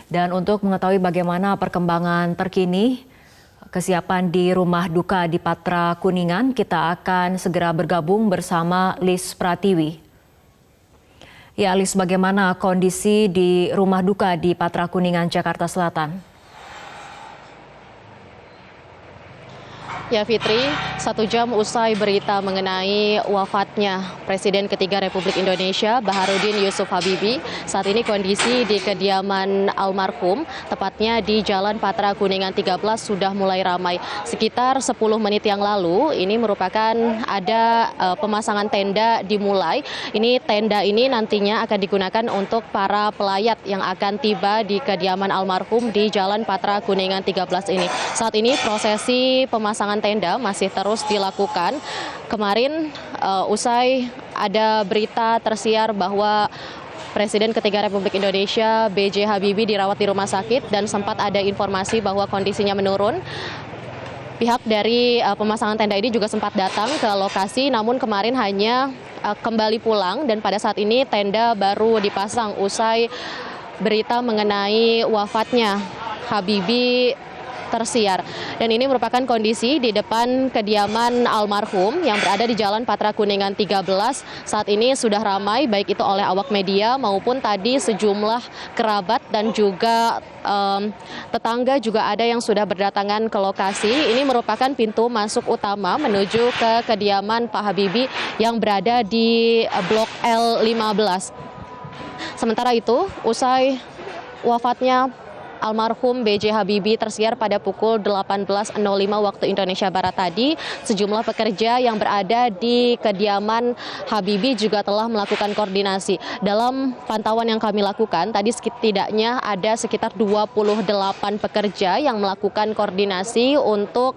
Dan untuk mengetahui bagaimana perkembangan terkini kesiapan di rumah duka di Patra Kuningan, kita akan segera bergabung bersama Lis Pratiwi. Ya, Lis, bagaimana kondisi di rumah duka di Patra Kuningan, Jakarta Selatan? Ya Fitri, 1 jam usai berita mengenai wafatnya Presiden ketiga Republik Indonesia Baharudin Yusuf Habibie, saat ini kondisi di kediaman almarhum, tepatnya di Jalan Patra Kuningan 13 sudah mulai ramai. Sekitar 10 menit yang lalu, ini merupakan ada pemasangan tenda dimulai. Ini tenda ini nantinya akan digunakan untuk para pelayat yang akan tiba di kediaman almarhum di Jalan Patra Kuningan 13 ini. Saat ini prosesi pemasangan tenda masih terus dilakukan. Kemarin usai ada berita tersiar bahwa Presiden ketiga Republik Indonesia B.J. Habibie dirawat di rumah sakit dan sempat ada informasi bahwa kondisinya menurun. Pihak dari pemasangan tenda ini juga sempat datang ke lokasi, namun kemarin hanya kembali pulang dan pada saat ini tenda baru dipasang usai berita mengenai wafatnya Habibie tersiar. Dan ini merupakan kondisi di depan kediaman almarhum yang berada di Jalan Patra Kuningan 13. Saat ini sudah ramai baik itu oleh awak media maupun tadi sejumlah kerabat dan juga tetangga juga ada yang sudah berdatangan ke lokasi. Ini merupakan pintu masuk utama menuju ke kediaman Pak Habibie yang berada di Blok L15. Sementara itu, usai wafatnya almarhum B.J. Habibie tersiar pada pukul 18.05 waktu Indonesia Barat tadi, sejumlah pekerja yang berada di kediaman Habibie juga telah melakukan koordinasi. Dalam pantauan yang kami lakukan, tadi setidaknya ada sekitar 28 pekerja yang melakukan koordinasi untuk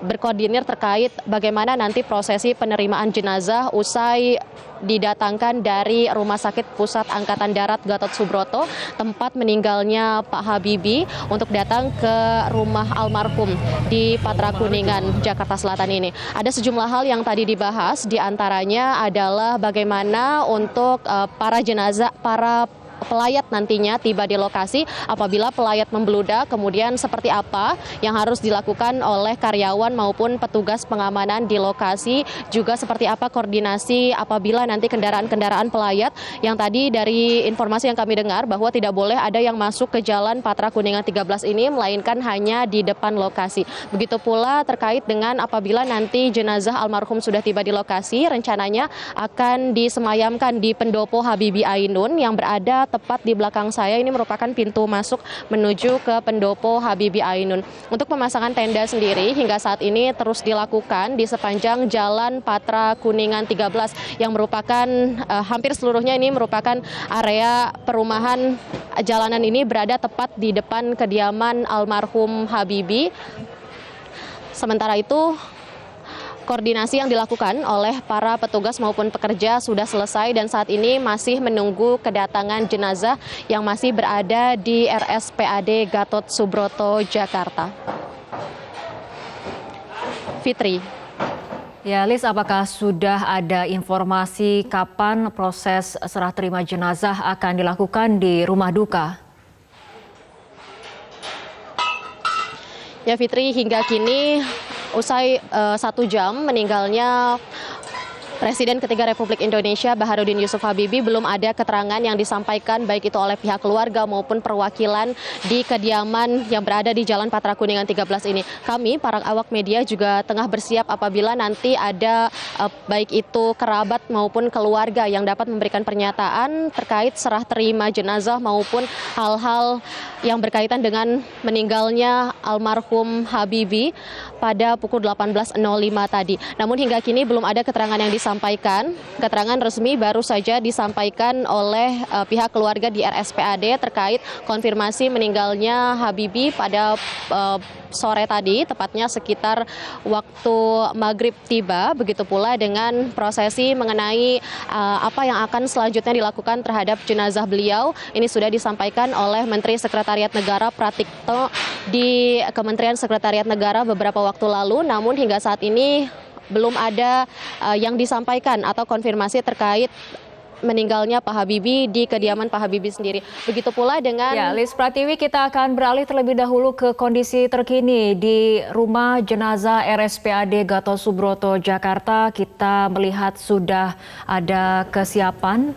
berkoordinir terkait bagaimana nanti prosesi penerimaan jenazah usai didatangkan dari Rumah Sakit Pusat Angkatan Darat Gatot Subroto, tempat meninggalnya Pak Habibie, untuk datang ke rumah almarhum di Patra Kuningan, Jakarta Selatan ini. Ada sejumlah hal yang tadi dibahas, diantaranya adalah bagaimana untuk para pelayat nantinya tiba di lokasi. Apabila pelayat membludak, kemudian seperti apa yang harus dilakukan oleh karyawan maupun petugas pengamanan di lokasi, juga seperti apa koordinasi apabila nanti kendaraan-kendaraan pelayat yang tadi dari informasi yang kami dengar bahwa tidak boleh ada yang masuk ke Jalan Patra Kuningan 13 ini, melainkan hanya di depan lokasi. Begitu pula terkait dengan apabila nanti jenazah almarhum sudah tiba di lokasi, rencananya akan disemayamkan di Pendopo Habibie Ainun yang berada tepat di belakang saya. Ini merupakan pintu masuk menuju ke Pendopo Habibie Ainun. Untuk pemasangan tenda sendiri hingga saat ini terus dilakukan di sepanjang Jalan Patra Kuningan 13 yang merupakan hampir seluruhnya ini merupakan area perumahan. Jalanan ini berada tepat di depan kediaman almarhum Habibie. Sementara itu, koordinasi yang dilakukan oleh para petugas maupun pekerja sudah selesai dan saat ini masih menunggu kedatangan jenazah yang masih berada di RSPAD Gatot Subroto, Jakarta. Fitri. Ya, Lis, apakah sudah ada informasi kapan proses serah terima jenazah akan dilakukan di rumah duka? Ya Fitri, hingga kini usai 1 jam meninggalnya Presiden ketiga Republik Indonesia Baharudin Yusuf Habibie, belum ada keterangan yang disampaikan baik itu oleh pihak keluarga maupun perwakilan di kediaman yang berada di Jalan Patra Kuningan 13 ini. Kami, para awak media juga tengah bersiap apabila nanti ada baik itu kerabat maupun keluarga yang dapat memberikan pernyataan terkait serah terima jenazah maupun hal-hal yang berkaitan dengan meninggalnya almarhum Habibie pada pukul 18.05 tadi. Namun hingga kini belum ada keterangan yang disampaikan. Keterangan resmi baru saja disampaikan oleh pihak keluarga di RSPAD terkait konfirmasi meninggalnya Habibie pada sore tadi, tepatnya sekitar waktu maghrib tiba. Begitu pula dengan prosesi mengenai apa yang akan selanjutnya dilakukan terhadap jenazah beliau. Ini sudah disampaikan oleh Menteri Sekretariat Negara Pratikno di Kementerian Sekretariat Negara beberapa waktu lalu. Namun hingga saat ini belum ada yang disampaikan atau konfirmasi terkait meninggalnya Pak Habibie di kediaman Pak Habibie sendiri. Begitu pula dengan Ya, Lis Pratiwi, kita akan beralih terlebih dahulu ke kondisi terkini di rumah jenazah RSPAD Gatot Subroto, Jakarta. Kita melihat sudah ada kesiapan